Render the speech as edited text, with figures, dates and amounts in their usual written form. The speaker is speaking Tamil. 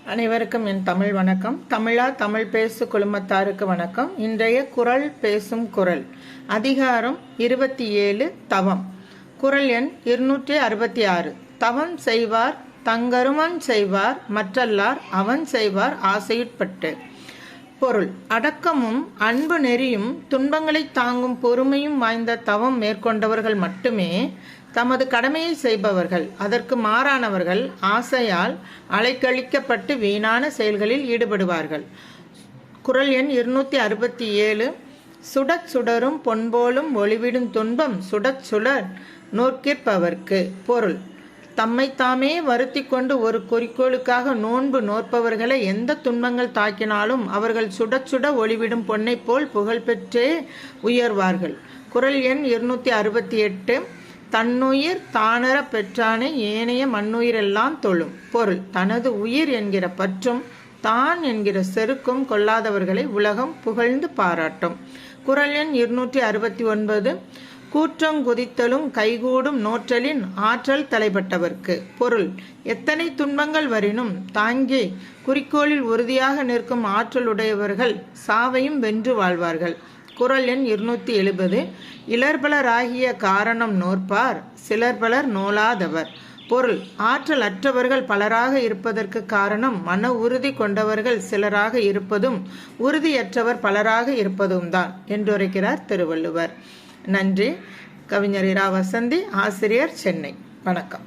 அனைவருக்கும் என் தமிழ் வணக்கம். தமிழா தமிழ் பேசு குழுமத்தாருக்கு வணக்கம். இன்றைய குறள் பேசும் குறள் அதிகாரம் 27 தவம். குறள் எண் 266. தவம் செய்வார் தங்கருமன் செய்வார் மற்றல்லார் அவன் செய்வார் ஆசையுட்பட்டு. பொருள்: அடக்கமும் அன்பு நெறியும் துன்பங்களை தாங்கும் பொறுமையும் வாய்ந்த தவம் மேற்கொண்டவர்கள் மட்டுமே தமது கடமையை செய்பவர்கள். அதற்கு மாறானவர்கள் ஆசையால் அலைக்கழிக்கப்பட்டு வீணான செயல்களில் ஈடுபடுவார்கள். குறள் எண் 267. சுடச் சுடரும் பொன்போலும் ஒளிவிடும் துன்பம் சுடச் சுடர் நோக்கிற்பவர்க்கு. பொருள்: தம்மை தாமே வருத்தி கொண்டு ஒரு குறிக்கோளுக்காக நோன்பு நோற்பவர்களை எந்த துன்பங்கள் தாக்கினாலும் அவர்கள் சுட சுட ஒளிவிடும் பொன்னை போல் புகழ்பெற்றே உயர்வார்கள். குறள் எண் 268. தன்னுயிர் தானற பெற்றானை ஏனைய மண்ணுயிரெல்லாம் தொழும். பொருள்: தனது உயிர் என்கிற பற்றும் தான் என்கிற செருக்கும் கொள்ளாதவர்களை உலகம் புகழ்ந்து பாராட்டும். குறள் எண் 269. கூற்றங்குதித்தலும் கைகூடும் நோற்றலின் ஆற்றல் தலைப்பட்டவர்க்கு. பொருள்: எத்தனை துன்பங்கள் வரினும் தாங்கி குறிக்கோளில் உறுதியாக நிற்கும் ஆற்றலுடையவர்கள் சாவையும் வென்று வாழ்வார்கள். குறள் எண் 270. இலர்பலராகிய காரணம் நோற்பார் சிலர்பலர் நோலாதவர். பொருள்: ஆற்றல் அற்றவர்கள் பலராக இருப்பதற்கு காரணம் மன உறுதி கொண்டவர்கள் சிலராக இருப்பதும் உறுதியற்றவர் பலராக இருப்பதும் தான் என்றுரைக்கிறார் திருவள்ளுவர். நன்றி. கவிஞர் இரா. வசந்தி, ஆசிரியர், சென்னை. வணக்கம்.